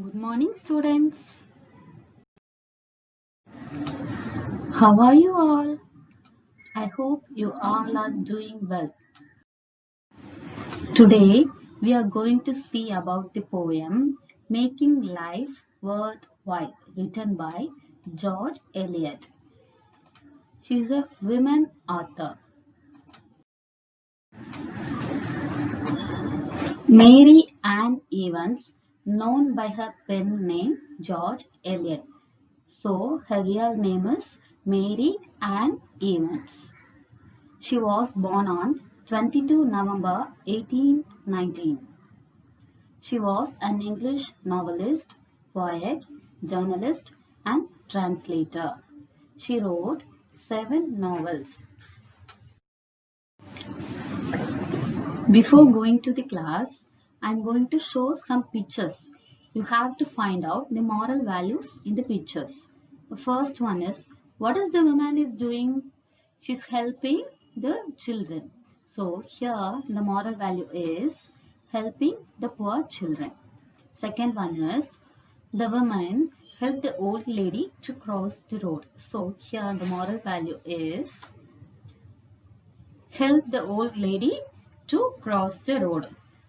Good morning, students. How are you all? I hope you all are doing well. Today, we are going to see about the poem Making Life Worthwhile, written by George Eliot. She is a woman author. Mary Ann Evans, known by her pen name George Eliot. So, her real name is Mary Ann Evans. She was born on 22 November 1819. She was an English novelist, poet, journalist, and translator. She wrote 7 novels. Before going to the class, I am going to show some pictures. You have to find out the moral values in the pictures. The first one is, what is the woman is doing? She's helping the children. So here the moral value is helping the poor children. Second one is, the woman helped the old lady to cross the road. So here the moral value is help the old lady to cross the road.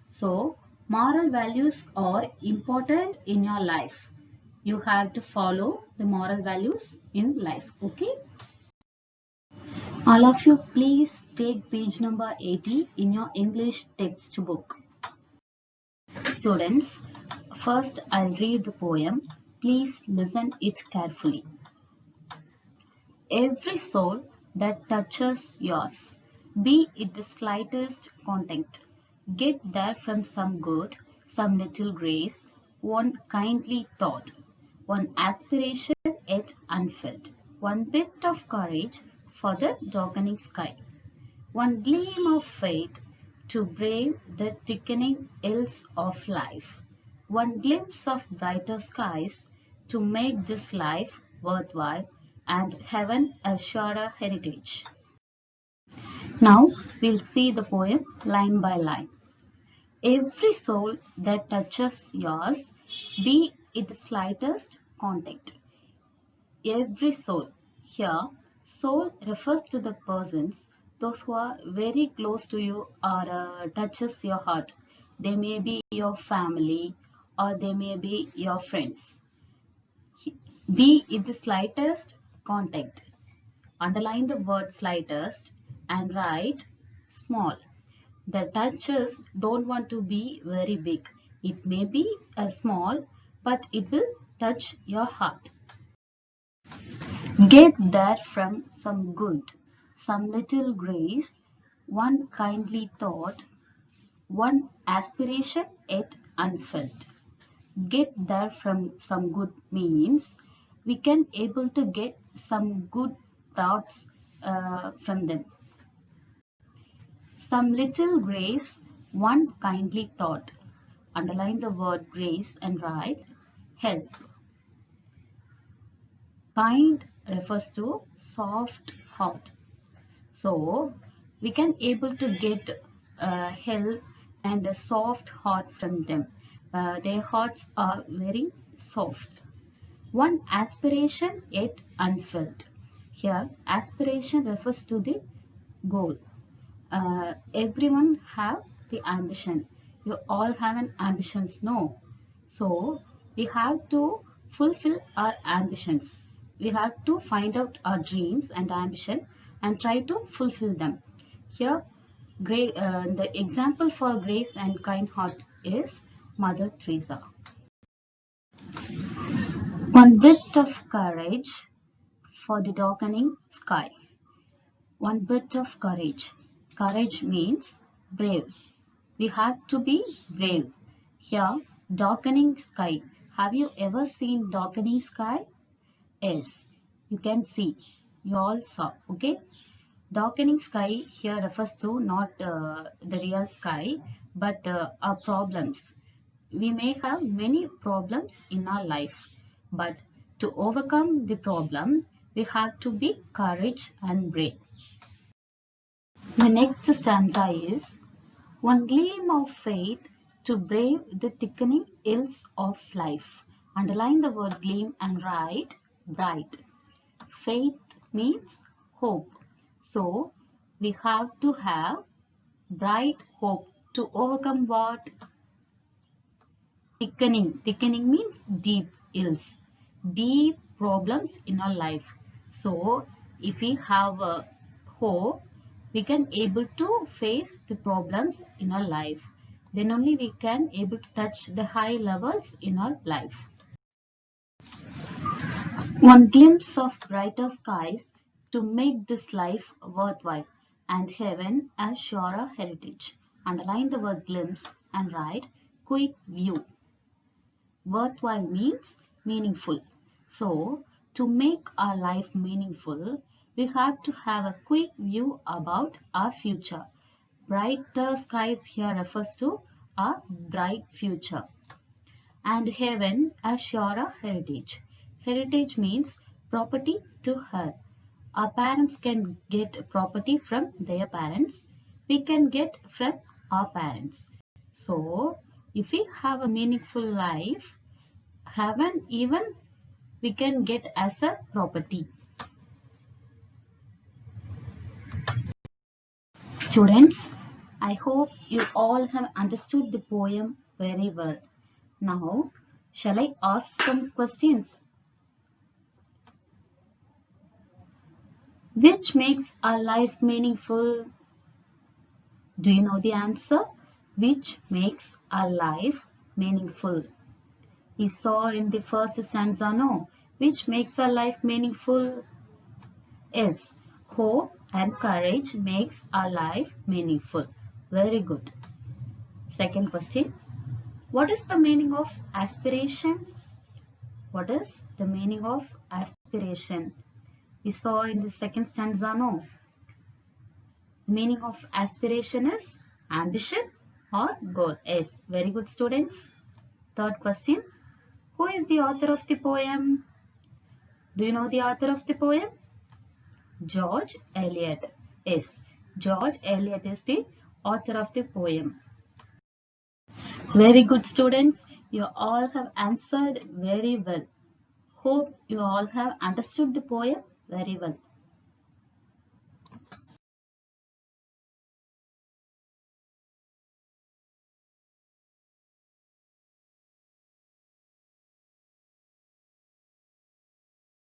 So, moral values are important in your life. You have to follow the moral values in life. Okay? All of you, please take page number 80 in your English textbook. Students, first I'll read the poem. Please listen it carefully. Every soul that touches yours, be it the slightest contact, get there from some good, some little grace, one kindly thought, one aspiration yet unfilled, one bit of courage for the darkening sky, one gleam of faith to brave the thickening ills of life, one glimpse of brighter skies to make this life worthwhile and heaven a surer heritage. Now we'll see the poem line by line. Every soul that touches yours, be it the slightest contact. Every soul. Here, soul refers to the persons, those who are very close to you or touches your heart. They may be your family or they may be your friends. Be it the slightest contact. Underline the word slightest and write small. The touches don't want to be very big. It may be a small, but it will touch your heart. Get there from some good, some little grace, one kindly thought, one aspiration yet unfelt. Get there from some good means we can able to get some good thoughts from them. Some little grace, one kindly thought. Underline the word grace and write help. Kind refers to soft heart. So we can able to get help and a soft heart from them. Their hearts are very soft. One aspiration yet unfilled. Here aspiration refers to the goal. Everyone have the ambition. You all have an ambitions, no? So we have to fulfill our ambitions. We have to find out our dreams and ambition and try to fulfill them. Here, the example for grace and kind heart is Mother Teresa. One bit of courage for the darkening sky. One bit of courage. Courage means brave. We have to be brave. Here, darkening sky. Have you ever seen darkening sky? Yes, you can see. You all saw. Okay. Darkening sky here refers to not the real sky, but our problems. We may have many problems in our life, but to overcome the problem, we have to be courage and brave. The next stanza is, one gleam of faith to brave the thickening ills of life. Underline the word gleam and write bright. Faith means hope. So we have to have bright hope to overcome what? Thickening. Thickening means deep ills, deep problems in our life. So if we have a hope, we can able to face the problems in our life. Then only we can able to touch the high levels in our life. One glimpse of brighter skies to make this life worthwhile, and heaven as sure a heritage. Underline the word glimpse and write quick view. Worthwhile means meaningful. So, to make our life meaningful, we have to have a quick view about our future. Brighter skies here refers to our bright future. And heaven as sure a heritage. Heritage means property to her. Our parents can get property from their parents. We can get from our parents. So, if we have a meaningful life, heaven even we can get as a property. Students, I hope you all have understood the poem very well. Now, shall I ask some questions? Which makes our life meaningful? Do you know the answer? Which makes our life meaningful? We saw in the first stanza, no? Which makes our life meaningful? Yes, hope and courage makes our life meaningful. Very good. Second question. What is the meaning of aspiration? What is the meaning of aspiration? We saw in the second stanza, no? The meaning of aspiration is ambition or goal. Yes, very good students. Third question. Who is the author of the poem? Do you know the author of the poem? George Eliot. Yes, George Eliot is the author of the poem. Very good students. You all have answered very well. Hope you all have understood the poem very well.